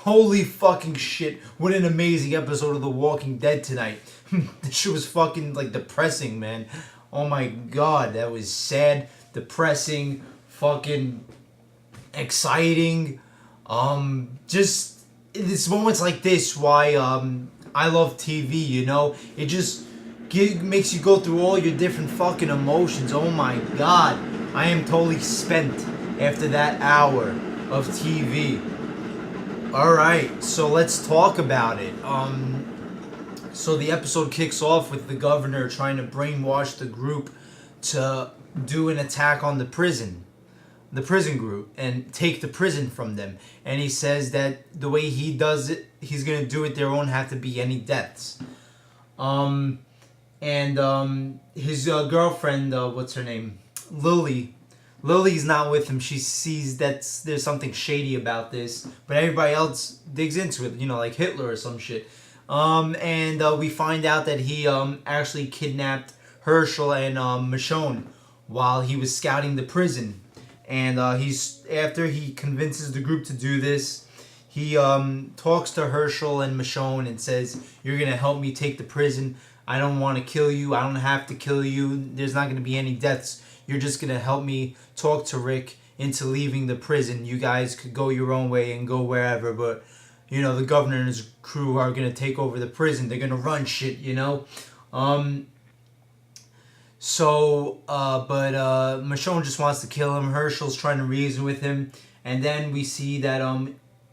Holy fucking shit. What an amazing episode of The Walking Dead tonight. This shit was fucking like depressing, man. Oh my god, that was sad, depressing, fucking exciting. Just it's moments like this why I love TV, you know? It just makes you go through all your different fucking emotions. Oh my god. I am totally spent after that hour of TV. Alright, so let's talk about it. So the episode kicks off with the governor trying to brainwash the group to do an attack on the prison group, and take the prison from them. And he says that the way he does it, he's gonna do it. There won't have to be any deaths. His girlfriend, what's her name, Lily's not with him. She sees that there's something shady about this, but everybody else digs into it, you know, like Hitler or some shit. We find out that he actually kidnapped Herschel and Michonne while he was scouting the prison. And after he convinces the group to do this, he talks to Herschel and Michonne and says, "You're gonna help me take the prison. I don't want to kill you. I don't have to kill you. There's not gonna be any deaths. You're just gonna help me talk to Rick into leaving the prison. You guys could go your own way and go wherever, but you know the governor and his crew are gonna take over the prison. They're gonna run shit, you know." Michonne just wants to kill him. Herschel's trying to reason with him, and then we see that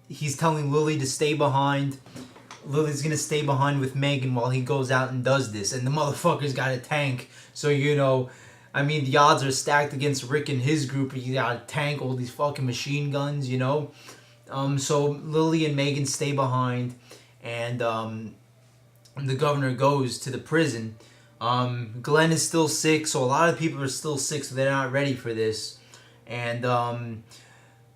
he's telling Lily to stay behind. Lily's gonna stay behind with Megan while he goes out and does this, and the motherfucker's got a tank, so you know, I mean, the odds are stacked against Rick and his group. He got a tank, all these fucking machine guns, you know. So Lily and Megan stay behind, and the governor goes to the prison. Glenn is still sick, so a lot of people are still sick, so they're not ready for this. And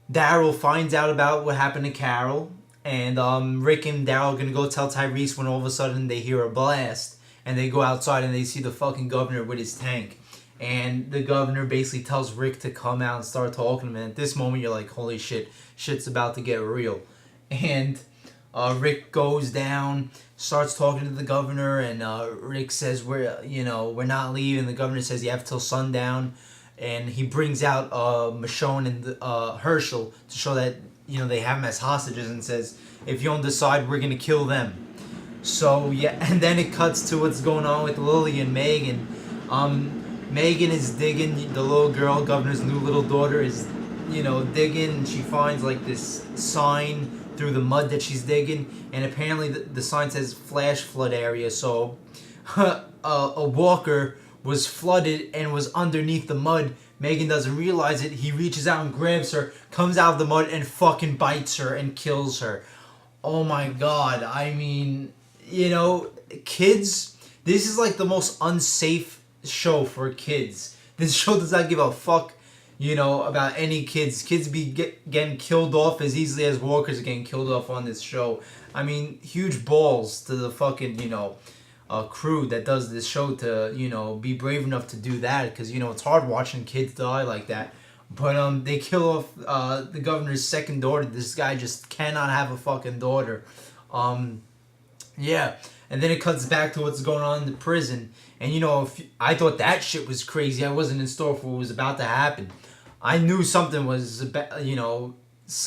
Daryl finds out about what happened to Carol, and Rick and Daryl are gonna go tell Tyrese when all of a sudden they hear a blast, and they go outside and they see the fucking governor with his tank. And the governor basically tells Rick to come out and start talking to him. And at this moment, you're like, holy shit, shit's about to get real. And Rick goes down, starts talking to the governor, and Rick says, we're not leaving. The governor says you have till sundown. And he brings out Michonne and Herschel to show that, you know, they have them as hostages, and says, if you don't decide, we're going to kill them. So, yeah, and then it cuts to what's going on with Lily and Megan. Megan is digging, the little girl, governor's new little daughter, is, you know, digging, and she finds like this sign through the mud that she's digging, and apparently the sign says flash flood area, so a walker was flooded and was underneath the mud. Megan doesn't realize it. He reaches out and grabs her, comes out of the mud, and fucking bites her and kills her. Oh my god, I mean, you know, kids, this is like the most unsafe show for kids. This show does not give a fuck, you know, about any kids. Kids be getting killed off as easily as walkers are getting killed off on this show. I mean, huge balls to the fucking, you know, crew that does this show to, you know, be brave enough to do that, because, you know, it's hard watching kids die like that. But they kill off the governor's second daughter. This guy just cannot have a fucking daughter. Yeah. And then it cuts back to what's going on in the prison. And, you know, I thought that shit was crazy. I wasn't in store for what was about to happen. I knew something was, you know,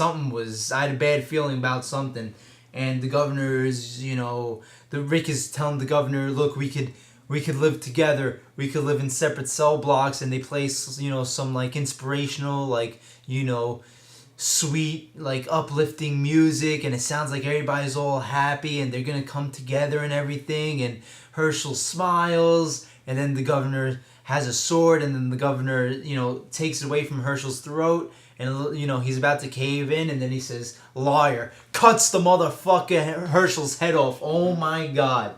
I had a bad feeling about something. And the governor is, you know, Rick is telling the governor, look, we could live together. We could live in separate cell blocks. And they play, you know, some, like, inspirational, like, you know, sweet, like, uplifting music, and it sounds like everybody's all happy and they're gonna come together and everything. And Herschel smiles, and then the governor has a sword, and then the governor, you know, takes it away from Herschel's throat, and, you know, he's about to cave in, and then he says, liar, cuts the motherfucker Herschel's head off. Oh my god.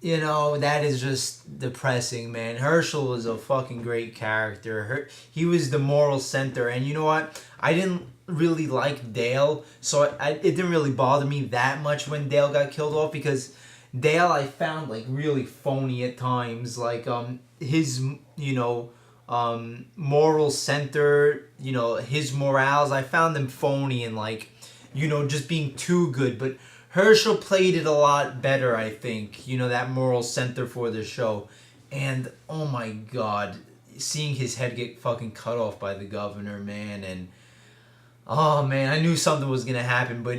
You know, that is just depressing, man. Herschel was a fucking great character. He was the moral center. And you know what? I didn't really like Dale, so it didn't really bother me that much when Dale got killed off, because Dale I found, like, really phony at times. Like, his, you know, moral center, you know, his morals, I found them phony, and, like, just being too good. But Herschel played it a lot better, I think. That moral center for the show. And, oh my god, seeing his head get fucking cut off by the governor, man, and oh man, I knew something was gonna happen, but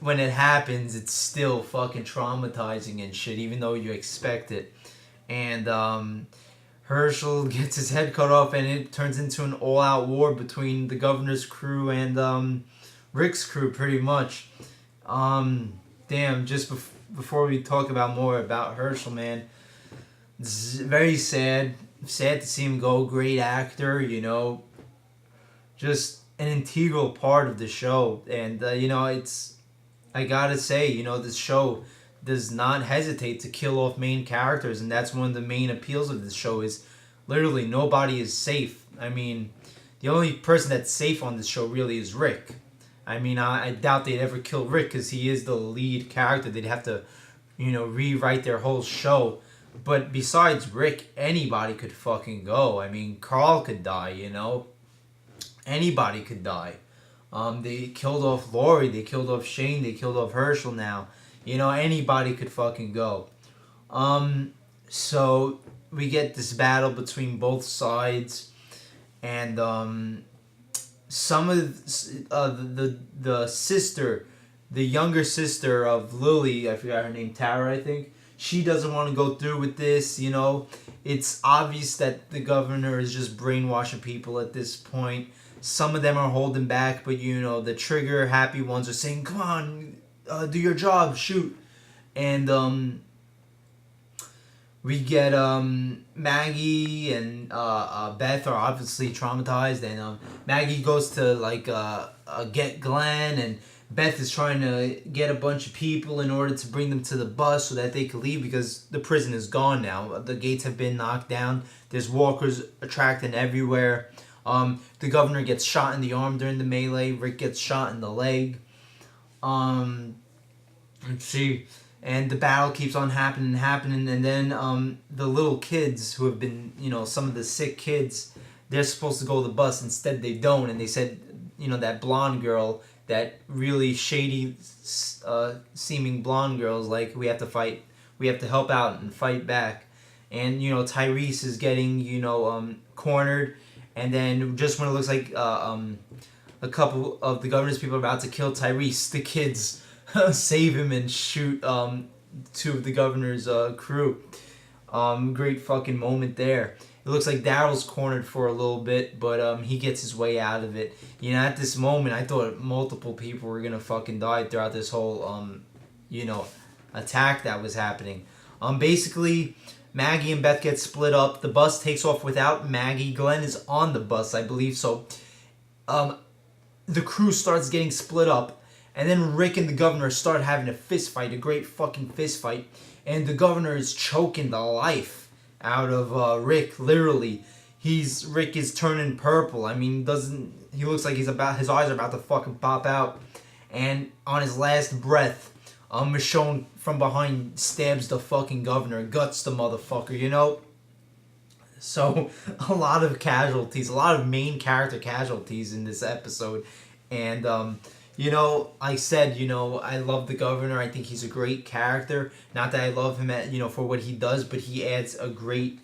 when it happens, it's still fucking traumatizing and shit, even though you expect it. And Herschel gets his head cut off, and it turns into an all-out war between the governor's crew and Rick's crew, pretty much. Damn, just before we talk about more about Herschel, man, it's very sad. Sad to see him go. Great actor, just an integral part of the show. And, I gotta say, this show does not hesitate to kill off main characters. And that's one of the main appeals of this show is literally nobody is safe. I mean, the only person that's safe on this show really is Rick. I mean, I doubt they'd ever kill Rick because he is the lead character. They'd have to, rewrite their whole show. But besides Rick, anybody could fucking go. I mean, Carl could die, Anybody could die. They killed off Lori, they killed off Shane, they killed off Herschel now. Anybody could fucking go. So we get this battle between both sides. And some of the sister, the younger sister of Lily, I forgot her name, Tara, I think. She doesn't want to go through with this, It's obvious that the governor is just brainwashing people at this point. Some of them are holding back, but the trigger happy ones are saying, "Come on, do your job, shoot." And we get Maggie and Beth are obviously traumatized, and Maggie goes to get Glenn, and Beth is trying to get a bunch of people in order to bring them to the bus so that they could leave because the prison is gone now. The gates have been knocked down. There's walkers attracting everywhere. The governor gets shot in the arm during the melee. Rick gets shot in the leg. Let's see. And the battle keeps on happening. And then the little kids who have been, some of the sick kids, they're supposed to go to the bus. Instead, they don't. And they said, that blonde girl, that really shady seeming blonde girl is like, we have to fight. We have to help out and fight back. And, Tyrese is getting, cornered. And then just when it looks like a couple of the governor's people are about to kill Tyrese, the kids save him and shoot two of the governor's crew. Great fucking moment there. It looks like Daryl's cornered for a little bit, but he gets his way out of it. At this moment, I thought multiple people were gonna fucking die throughout this whole, attack that was happening. Basically, Maggie and Beth get split up. The bus takes off without Maggie. Glenn is on the bus, I believe. So, the crew starts getting split up. And then Rick and the governor start having a fist fight, a great fucking fist fight. And the governor is choking the life out of Rick, literally. Rick is turning purple. I mean, he looks like his eyes are about to fucking pop out. And on his last breath, Michonne from behind stabs the fucking governor, guts the motherfucker, So, a lot of casualties, a lot of main character casualties in this episode. And, I said, I love the governor. I think he's a great character. Not that I love him for what he does, but he adds a great,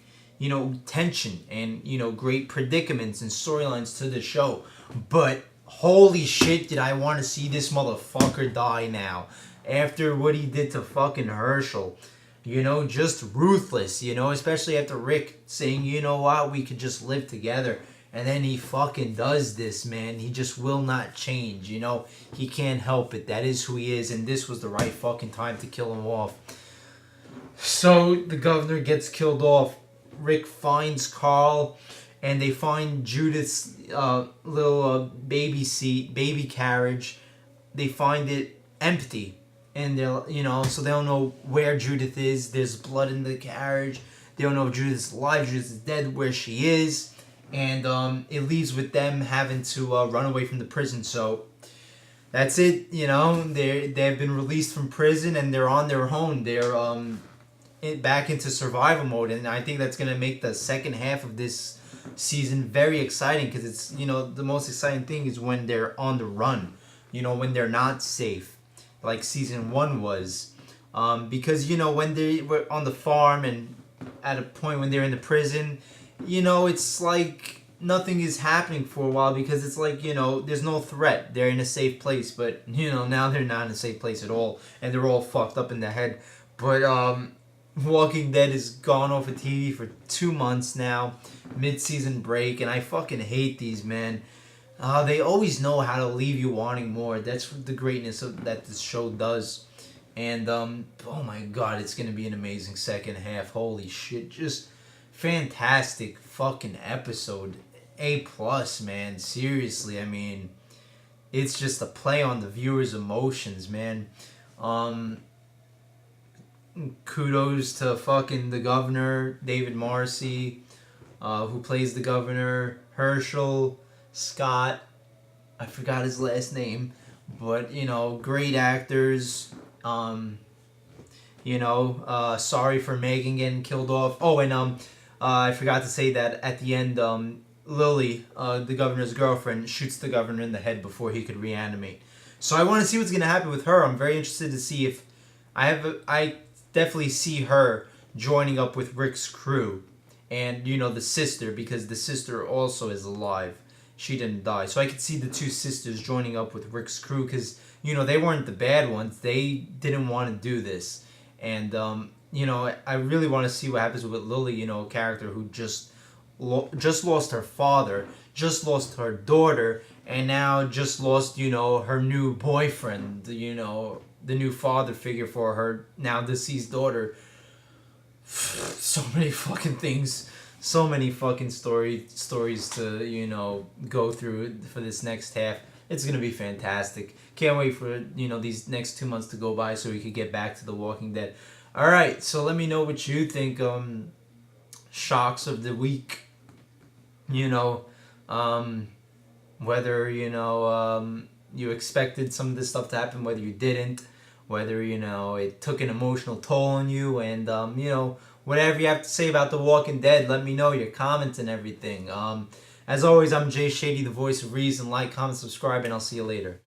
tension and, great predicaments and storylines to the show. But holy shit, did I want to see this motherfucker die now. After what he did to fucking Herschel. Just ruthless, especially after Rick saying, what, we could just live together. And then he fucking does this, man. He just will not change, He can't help it. That is who he is, and this was the right fucking time to kill him off. So the governor gets killed off. Rick finds Carl, and they find Judith's little baby carriage. They find it empty. And they're, so they don't know where Judith is. There's blood in the carriage. They don't know if Judith's alive, Judith's dead, where she is. And it leaves with them having to run away from the prison. So that's it, they've been released from prison and they're on their own. They're back into survival mode. And I think that's going to make the second half of this season very exciting because it's, the most exciting thing is when they're on the run. when they're not safe, like season 1 was. Because, when they were on the farm and at a point when they're in the prison, it's like nothing is happening for a while because it's like, there's no threat. They're in a safe place, but, now they're not in a safe place at all, and they're all fucked up in the head. But, Walking Dead is gone off of TV for 2 months now, mid-season break, and I fucking hate these, man. They always know how to leave you wanting more. That's the greatness that this show does. And, oh my god, it's gonna be an amazing second half. Holy shit, just fantastic fucking episode. A+, man, seriously, I mean, it's just a play on the viewer's emotions, man. Kudos to fucking the governor, David Marcy, who plays the governor, Herschel, Scott, I forgot his last name, but, great actors. Sorry for Megan getting killed off. Oh, and I forgot to say that at the end, Lily, the governor's girlfriend, shoots the governor in the head before he could reanimate. So I want to see what's gonna happen with her. I'm very interested to see if I definitely see her joining up with Rick's crew, and the sister, because the sister also is alive. She didn't die, so I could see the two sisters joining up with Rick's crew because they weren't the bad ones. They didn't want to do this, and I really want to see what happens with Lily. A character who just lost her father, just lost her daughter, and now just lost her new boyfriend. The new father figure for her now deceased daughter. So many fucking things, so many fucking stories to go through for this next half. It's gonna be fantastic. Can't wait for these next 2 months to go by so we could get back to The Walking Dead. All right, so let me know what you think. Shocks of the week. Whether you expected some of this stuff to happen, whether you didn't, whether it took an emotional toll on you, and whatever you have to say about The Walking Dead, let me know, your comments and everything. As always, I'm Jay Shady, the voice of reason. Like, comment, subscribe, and I'll see you later.